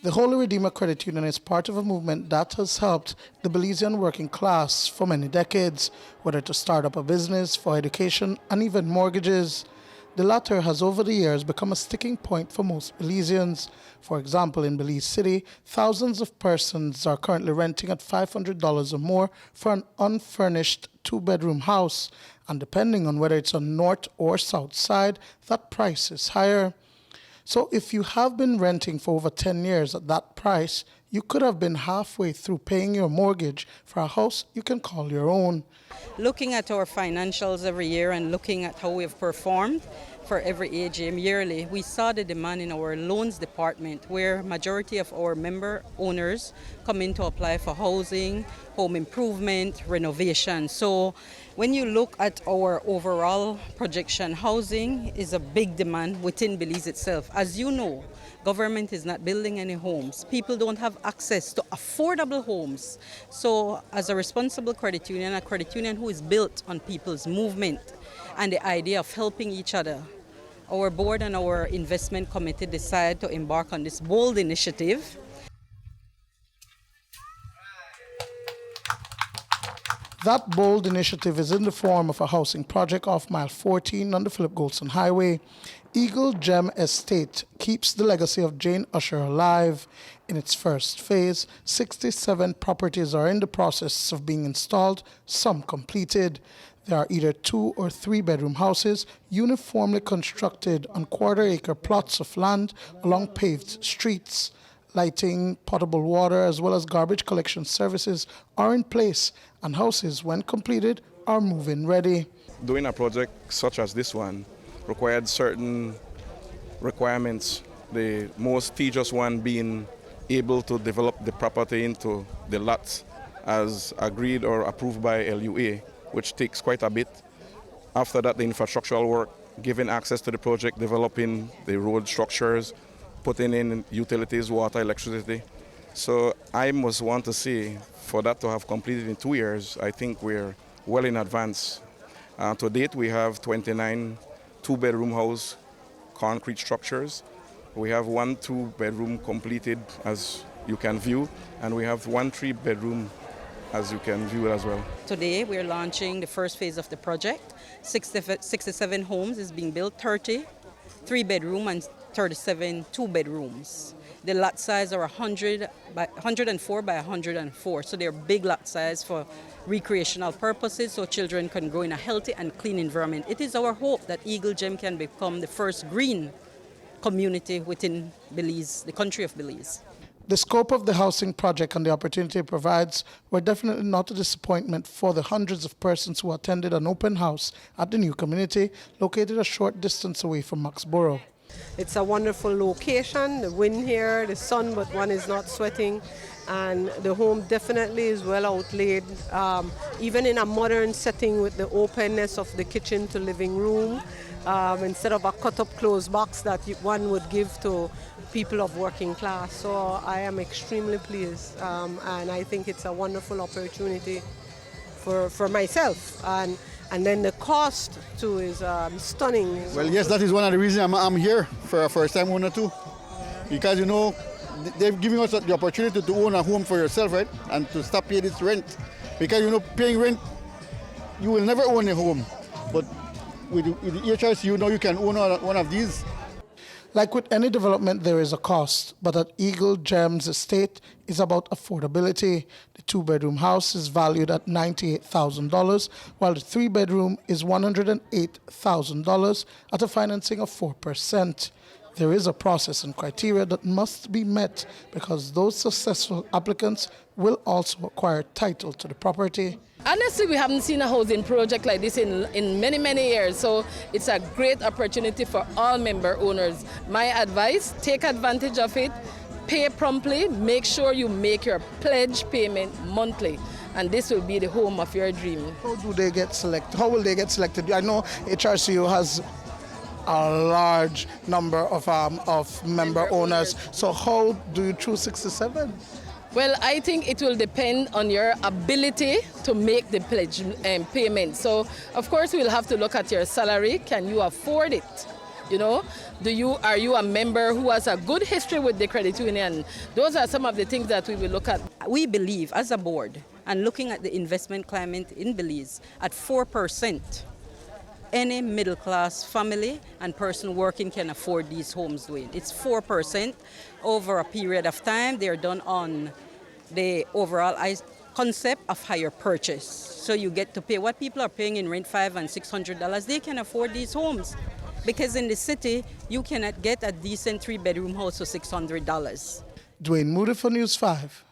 The Holy Redeemer Credit Union is part of a movement that has helped the Belizean working class for many decades, whether to start up a business, for education, and even mortgages. The latter has over the years become a sticking point for most Belizeans. For example, in Belize City, thousands of persons are currently renting at $500 or more for an unfurnished two-bedroom house, and depending on whether it's on north or south side, that price is higher. So if you have been renting for over 10 years at that price, you could have been halfway through paying your mortgage for a house you can call your own. Looking at our financials every year and looking at how we've performed for every AGM yearly, we saw the demand in our loans department where majority of our member owners come in to apply for housing, home improvement, renovation. So when you look at our overall projection, housing is a big demand within Belize itself. As you know, government is not building any homes. People don't have access to affordable homes. So as a responsible credit union, a credit union who is built on people's movement and the idea of helping each other, our board and our investment committee decided to embark on this bold initiative. That bold initiative is in the form of a housing project off mile 14 on the Philip Golson Highway. Jem Estate keeps the legacy of Jane Usher alive. In its first phase, 67 properties are in the process of being installed, some completed. There are either 2 or 3 bedroom houses uniformly constructed on quarter-acre plots of land along paved streets. Lighting, potable water, as well as garbage collection services are in place, and houses, when completed, are move-in ready. Doing a project such as this one required certain requirements, the most tedious one being able to develop the property into the lots as agreed or approved by LUA, which takes quite a bit. After that, the infrastructural work, giving access to the project, developing the road structures, putting in utilities, water, electricity. So I must want to say, for that to have completed in 2 years, I think we're well in advance. To date, we have 29 two-bedroom house concrete structures. We have 1 2-bedroom completed, as you can view, and we have 1 3-bedroom, as you can view as well. Today we're launching the first phase of the project. 67 homes is being built, 30 3-bedroom and 37 2-bedrooms. The lot size are 104 by 104, so they're big lot size for recreational purposes, so children can grow in a healthy and clean environment. It is our hope that Jem can become the first green community within Belize, the country of Belize. The scope of the housing project and the opportunity it provides were definitely not a disappointment for the hundreds of persons who attended an open house at the new community located a short distance away from Maxborough. It's a wonderful location, the wind here, the sun, but one is not sweating, and the home definitely is well outlaid, even in a modern setting with the openness of the kitchen to living room, instead of a cut-up closed box that one would give to people of working class. So I am extremely pleased, and I think it's a wonderful opportunity for myself. And then the cost too is stunning. Well, yes, that is one of the reasons I'm here for a first-time owner too. Because, you know, they've given us the opportunity to own a home for yourself, right? And to stop paying this rent. Because, you know, paying rent, you will never own a home. But with the HRC, you can own one of these. Like with any development, there is a cost, but at Jem Estate is about affordability. The 2-bedroom house is valued at $98,000, while the 3-bedroom is $108,000 at a financing of 4%. There is a process and criteria that must be met because those successful applicants will also acquire title to the property. Honestly, we haven't seen a housing project like this in many, many years, so it's a great opportunity for all member owners. My advice, take advantage of it, pay promptly, make sure you make your pledge payment monthly, and this will be the home of your dream. How do they get selected? How will they get selected? I know HRCU has a large number of member owners, so how do you choose 67? Well, I think it will depend on your ability to make the pledge payment. So, of course, we'll have to look at your salary. Can you afford it? You know, are you a member who has a good history with the credit union? Those are some of the things that we will look at. We believe as a board, and looking at the investment climate in Belize, at 4%, any middle class family and person working can afford these homes, Duane. It's 4% over a period of time. They're done on the overall concept of higher purchase. So you get to pay what people are paying in rent, $500 and $600. They can afford these homes. Because in the city, you cannot get a decent 3-bedroom house for $600. Duane Moody for News 5.